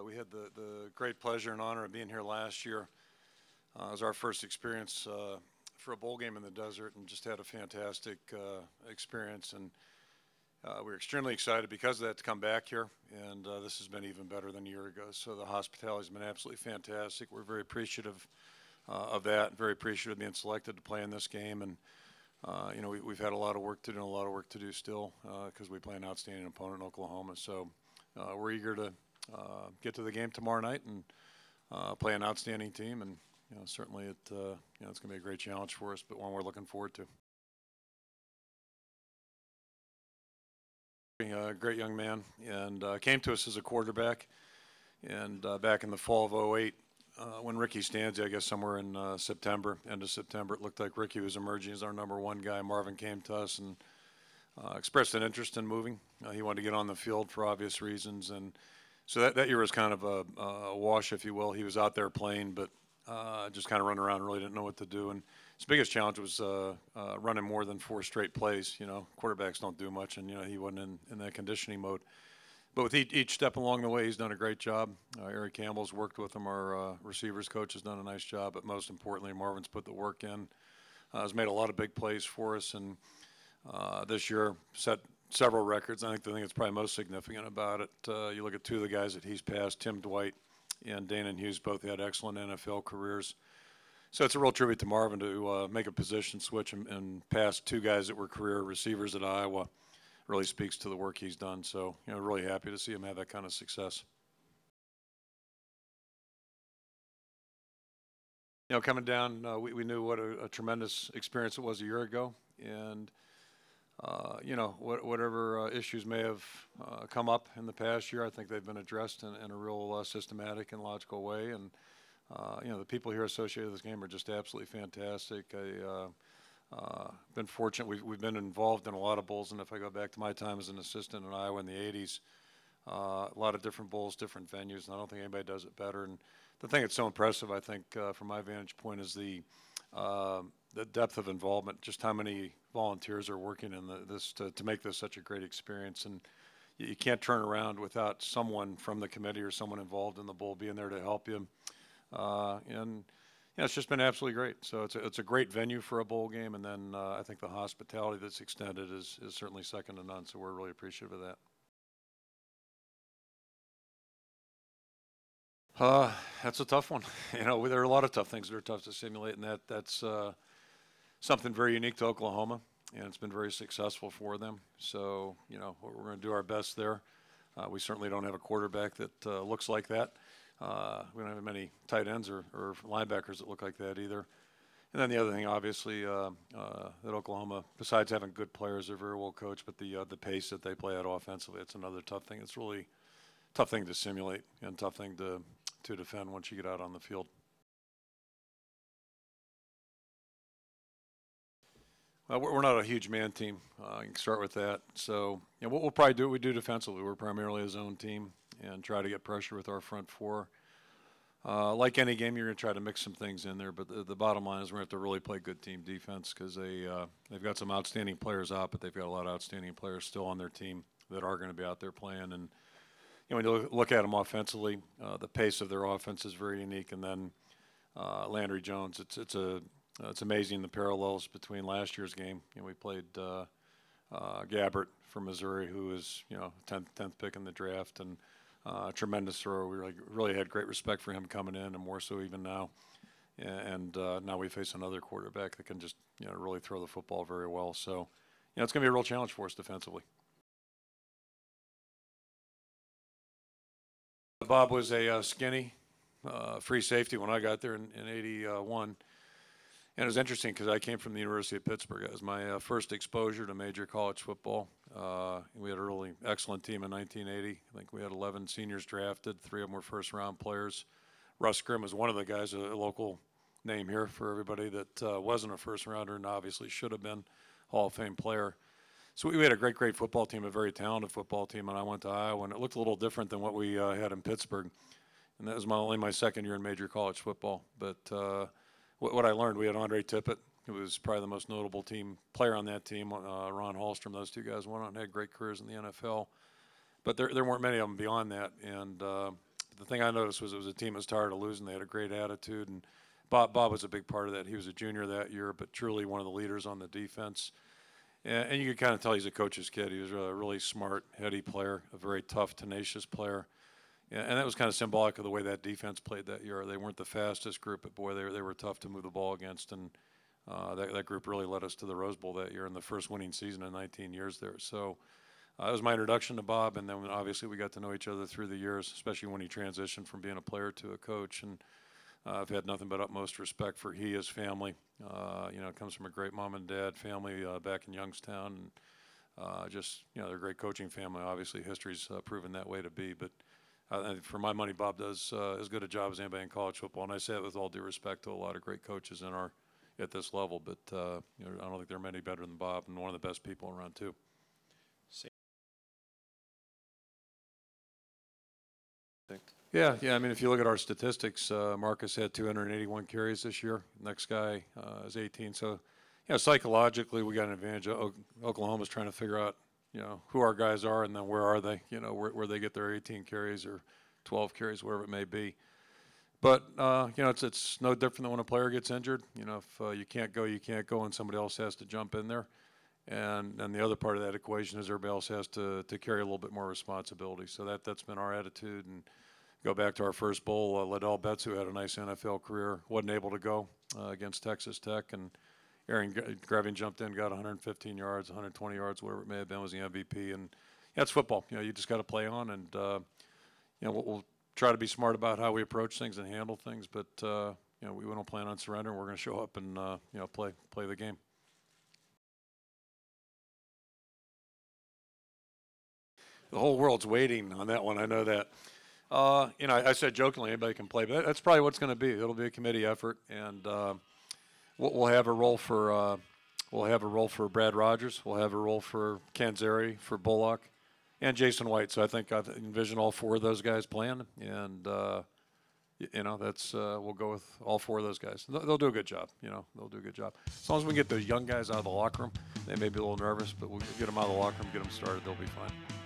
We had the great pleasure and honor of being here last year. It was our first experience for a bowl game in the desert, and just had a fantastic experience. And we're extremely excited because of that to come back here, and this has been even better than a year ago. So the hospitality has been absolutely fantastic. We're very appreciative of that, and very appreciative of being selected to play in this game. And you know, we've had a lot of work to do and a lot of work to do still because we play an outstanding opponent in Oklahoma. So we're eager to get to the game tomorrow night and play an outstanding team. And you know, certainly it's going to be a great challenge for us, but one we're looking forward to. A great young man, and came to us as a quarterback. And back in the fall of '08, when Ricky Stanzi, I guess somewhere in September, end of September, it looked like Ricky was emerging as our #1 guy. Marvin came to us and expressed an interest in moving. He wanted to get on the field for obvious reasons, and so that year was kind of a wash, if you will. He was out there playing, but just kind of running around, really didn't know what to do. And his biggest challenge was running more than 4 straight plays. You know, quarterbacks don't do much, and you know, he wasn't in that conditioning mode. But with each step along the way, he's done a great job. Eric Campbell's worked with him. Our receivers coach has done a nice job. But most importantly, Marvin's put the work in. Has made a lot of big plays for us, and this year set several records. I think the thing that's probably most significant about it, you look at 2 of the guys that he's passed, Tim Dwight and Dana Hughes, both had excellent NFL careers. So it's a real tribute to Marvin to make a position switch and pass 2 guys that were career receivers at Iowa. Really speaks to the work he's done. So, you know, really happy to see him have that kind of success. You know, coming down, we knew what a tremendous experience it was a year ago. And, you know, whatever issues may have come up in the past year, I think they've been addressed in a real systematic and logical way. And, you know, the people here associated with this game are just absolutely fantastic. Been fortunate. We've been involved in a lot of bowls, and if I go back to my time as an assistant in Iowa in the '80s, a lot of different bowls, different venues, and I don't think anybody does it better. And the thing that's so impressive, I think, from my vantage point, is the depth of involvement. Just how many volunteers are working in this to make this such a great experience. And you can't turn around without someone from the committee or someone involved in the bowl being there to help you. And yeah, it's just been absolutely great. So it's a great venue for a bowl game, and then I think the hospitality that's extended is certainly second to none. So we're really appreciative of that. That's a tough one. You know, there are a lot of tough things that are tough to simulate, and that's something very unique to Oklahoma, and it's been very successful for them. So you know, we're going to do our best there. We certainly don't have a quarterback that looks like that. We don't have many tight ends or linebackers that look like that either. And then the other thing, obviously, that Oklahoma, besides having good players, they're very well coached, but the pace that they play at offensively, it's another tough thing. It's really tough thing to simulate and tough thing to defend once you get out on the field. Well, we're not a huge man team. You can start with that. So you know, what we'll probably do, we do defensively. We're primarily a zone team and try to get pressure with our front 4. Like any game, you're going to try to mix some things in there, but the bottom line is we're going to have to really play good team defense because they've got some outstanding players out, but they've got a lot of outstanding players still on their team that are going to be out there playing. And you know, when you look at them offensively, the pace of their offense is very unique. And then Landry Jones, it's amazing the parallels between last year's game. You know, we played Gabbert from Missouri, who was 10th pick in the draft, and a tremendous thrower. We really had great respect for him coming in, and more so even now. And now we face another quarterback that can just really throw the football very well. So it's going to be a real challenge for us defensively. Bob was a skinny free safety when I got there in '81. And it was interesting because I came from the University of Pittsburgh. It was my first exposure to major college football. We had a really excellent team in 1980. I think we had 11 seniors drafted. 3 of them were first-round players. Russ Grimm was one of the guys, a local name here for everybody, that wasn't a first-rounder and obviously should have been Hall of Fame player. So we had a great football team, a very talented football team, and I went to Iowa, and it looked a little different than what we had in Pittsburgh. And that was only my second year in major college football. But what I learned, we had Andre Tippett, who was probably the most notable team player on that team. Ron Hallstrom, those 2 guys went on and had great careers in the NFL. But there weren't many of them beyond that. And the thing I noticed was it was a team that was tired of losing. They had a great attitude, and Bob was a big part of that. He was a junior that year, but truly one of the leaders on the defense. And you could kind of tell he's a coach's kid. He was a really smart, heady player, a very tough, tenacious player. And that was kind of symbolic of the way that defense played that year. They weren't the fastest group, but boy, they were tough to move the ball against. And that group really led us to the Rose Bowl that year in the first winning season in 19 years there. So it was my introduction to Bob, and then obviously we got to know each other through the years, especially when he transitioned from being a player to a coach. And I've had nothing but utmost respect for his family. Comes from a great mom and dad family back in Youngstown, and they're a great coaching family. Obviously, history's proven that way to be. But for my money, Bob does as good a job as anybody in college football. And I say it with all due respect to a lot of great coaches at this level. But I don't think there are many better than Bob, and one of the best people around too. Yeah. I mean, if you look at our statistics, Marcus had 281 carries this year. Next guy is 18. So, psychologically, we got an advantage. Oklahoma's trying to figure out, who our guys are and then where are they, where they get their 18 carries or 12 carries, wherever it may be. But, it's no different than when a player gets injured. If you can't go, and somebody else has to jump in there. And the other part of that equation is everybody else has to carry a little bit more responsibility. So that's been our attitude. And go back to our first bowl, Liddell Betts, who had a nice NFL career, wasn't able to go against Texas Tech, and Aaron Greving jumped in, got 115 yards, 120 yards, whatever it may have been, was the MVP. And it's football. You just got to play on, and we'll try to be smart about how we approach things and handle things. But we don't plan on surrendering. We're going to show up and play the game. The whole world's waiting on that one. I know that. I said jokingly anybody can play, but that's probably what's going to be. It'll be a committee effort, and we'll have a role for Brad Rogers. We'll have a role for Canzeri, for Bullock, and Jason White. So I think I envision all four of those guys playing, and that's we'll go with all four of those guys. They'll do a good job. They'll do a good job. As long as we get those young guys out of the locker room, they may be a little nervous, but we'll get them out of the locker room, get them started. They'll be fine.